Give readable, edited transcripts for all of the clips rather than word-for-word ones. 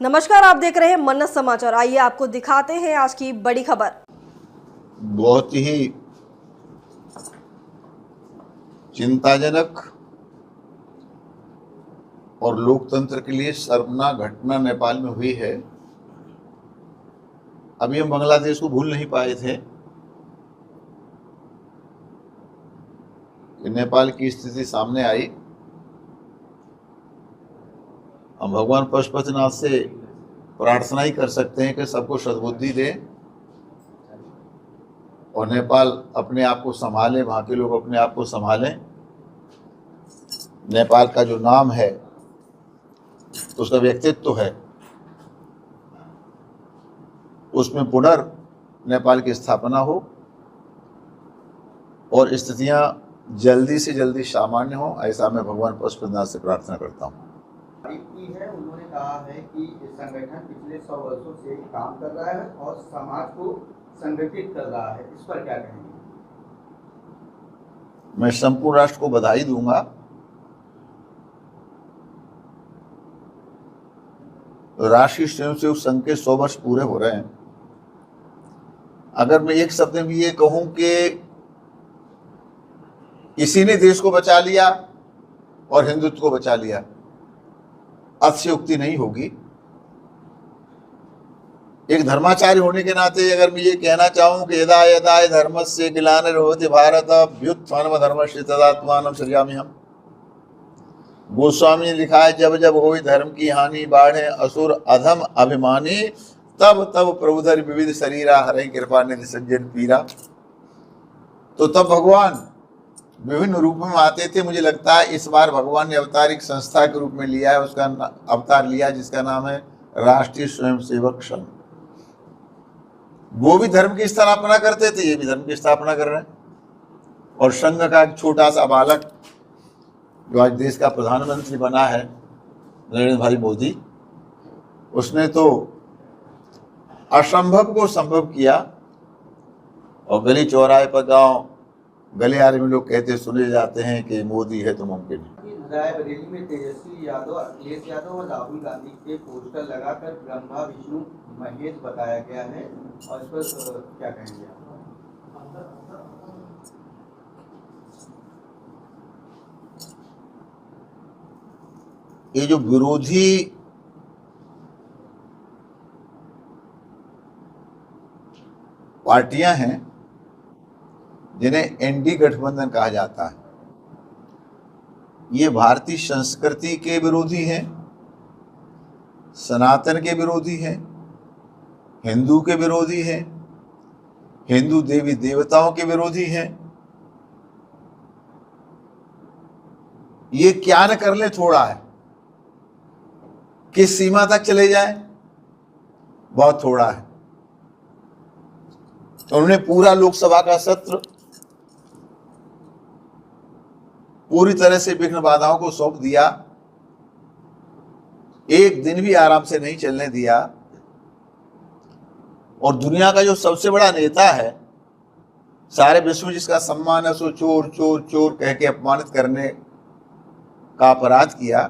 नमस्कार, आप देख रहे हैं मन्नत समाचार। आइए आपको दिखाते हैं आज की बड़ी खबर। बहुत ही चिंताजनक और लोकतंत्र के लिए शर्मनाक घटना नेपाल में हुई है। अभी हम बांग्लादेश को भूल नहीं पाए थे कि नेपाल की स्थिति सामने आई। हम भगवान पशुपतिनाथ से प्रार्थना ही कर सकते हैं कि सबको सद्बुद्धि दे और नेपाल अपने आप को संभाले, वहाँ के लोग अपने आप को संभालें। नेपाल का जो नाम है, उसका व्यक्तित्व है, उसमें पुनर् नेपाल की स्थापना हो और स्थितियां जल्दी से जल्दी सामान्य हो, ऐसा मैं भगवान पशुपतिनाथ से प्रार्थना करता हूँ। उन्होंने कहा है कि संगठन पिछले 100 वर्षों से काम कर रहा है और समाज को संगठित कर रहा है, इस पर क्या कहेंगे? मैं संपूर्ण राष्ट्र को बधाई दूंगा। राष्ट्रीय स्वयंसेवक संघ के 100 वर्ष पूरे हो रहे हैं। अगर मैं एक शब्द में ये कहूं कि इसी ने देश को बचा लिया और हिंदुत्व को बचा लिया, अतिशयोक्ति नहीं होगी। एक धर्माचार्य होने के नाते अगर मैं ये कहना चाहूं कि यदा यदा धर्मस्य ग्लानिर्भवति भारत अभ्युत्थानम धर्मस्य तदात्मानं सृजाम्यहम्। गोस्वामी ने लिखा है, जब जब होई धर्म की हानि, बाढ़े असुर अधम अभिमानी, तब तब प्रभुधर विविध शरीरा, हरे कृपा निधि सज्जन पीरा। तो तब भगवान विभिन्न रूपों में आते थे। मुझे लगता है इस बार भगवान ने अवतारिक संस्था के रूप में लिया है, उसका अवतार लिया जिसका नाम है राष्ट्रीय स्वयंसेवक संघ। वो भी धर्म की स्थापना करते थे, ये भी धर्म की स्थापना कर रहे हैं। और संघ का एक छोटा सा बालक जो आज देश का प्रधानमंत्री बना है, नरेंद्र भाई मोदी, उसने तो असंभव को संभव किया। और गली चौराहे पर, गांव गलियारे में लोग कहते सुने जाते हैं कि मोदी है तो मुमकिन है। रायबरेली में तेजस्वी यादव, अखिलेश यादव और राहुल गांधी के पोस्टर लगाकर ब्रह्मा विष्णु महेश बताया गया है, और इस पर क्या कहेंगे आप? ये जो विरोधी पार्टियां हैं, जिन्हें एनडी गठबंधन कहा जाता है, ये भारतीय संस्कृति के विरोधी हैं, सनातन के विरोधी हैं, हिंदू के विरोधी हैं, हिंदू देवी देवताओं के विरोधी हैं। ये क्या न कर ले थोड़ा है, किस सीमा तक चले जाए, बहुत थोड़ा है। तो उन्होंने पूरा लोकसभा का सत्र पूरी तरह से विघ्न बाधाओं को सौंप दिया, एक दिन भी आराम से नहीं चलने दिया। और दुनिया का जो सबसे बड़ा नेता है, सारे विश्व में जिसका सम्मान है, सो चोर चोर चोर कह के अपमानित करने का अपराध किया।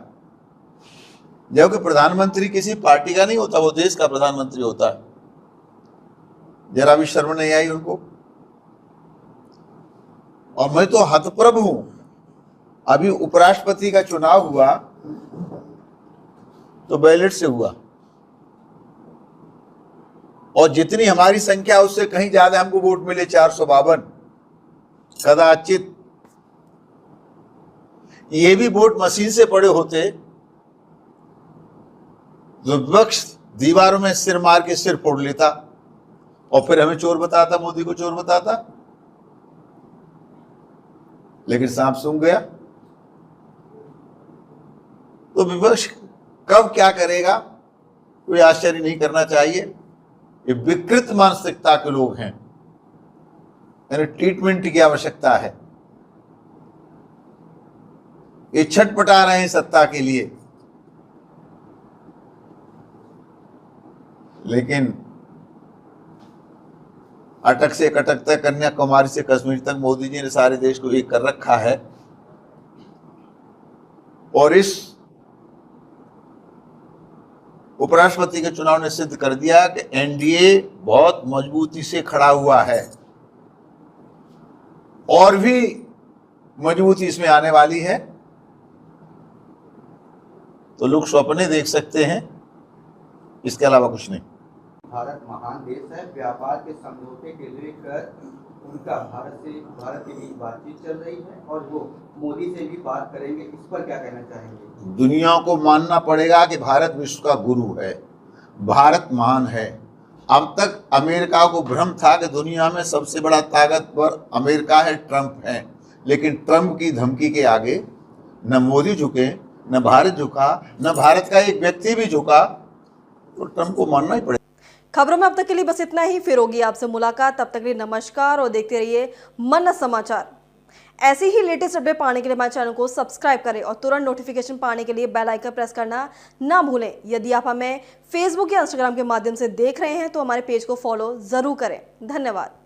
जबकि प्रधानमंत्री किसी पार्टी का नहीं होता, वो देश का प्रधानमंत्री होता है। जरा भी शर्म नहीं आई उनको। और मैं तो हतप्रभ हूं। अभी उपराष्ट्रपति का चुनाव हुआ तो बैलेट से हुआ, और जितनी हमारी संख्या उससे कहीं ज्यादा हमको वोट मिले, 452। कदाचित ये भी वोट मशीन से पड़े होते तो विपक्ष दीवारों में सिर मार के सिर फोड़ लेता और फिर हमें चोर बताता, मोदी को चोर बताता। लेकिन सांप सूंघ गया। तो विपक्ष कब क्या करेगा, कोई आश्चर्य नहीं करना चाहिए। ये विकृत मानसिकता के लोग हैं, यानी ट्रीटमेंट की आवश्यकता है। ये छटपटा रहे हैं सत्ता के लिए, लेकिन अटक से कटक तक, कन्याकुमारी से कश्मीर तक मोदी जी ने सारे देश को एक कर रखा है। और इस उपराष्ट्रपति के चुनाव ने सिद्ध कर दिया कि एनडीए बहुत मजबूती से खड़ा हुआ है और भी मजबूती इसमें आने वाली है। तो लोग सपने देख सकते हैं, इसके अलावा कुछ नहीं। भारत महान देश है, व्यापार के समझौते के लेकर उनका भारत के बीच बातचीत चल रही है और वो मोदी से भी बात करेंगे, इस पर क्या कहना चाहेंगे? दुनिया को मानना पड़ेगा कि भारत विश्व का गुरु है, भारत महान है। अब तक अमेरिका को भ्रम था कि दुनिया में सबसे बड़ा ताकतवर अमेरिका है, ट्रंप है, लेकिन ट्रंप की धमकी के आगे न मोदी झुके, न भारत झुका, न भारत का एक व्यक्ति भी झुका, तो ट्रंप को मानना ही पड़ेगा। खबरों में अब तक के लिए बस इतना ही। फिर होगी आपसे मुलाकात, तब तक के लिए नमस्कार और देखते रहिए मन समाचार। ऐसे ही लेटेस्ट अपडेट पाने के लिए हमारे चैनल को सब्सक्राइब करें और तुरंत नोटिफिकेशन पाने के लिए बेल आइकन प्रेस करना ना भूलें। यदि आप हमें फेसबुक या इंस्टाग्राम के माध्यम से देख रहे हैं तो हमारे पेज को फॉलो जरूर करें। धन्यवाद।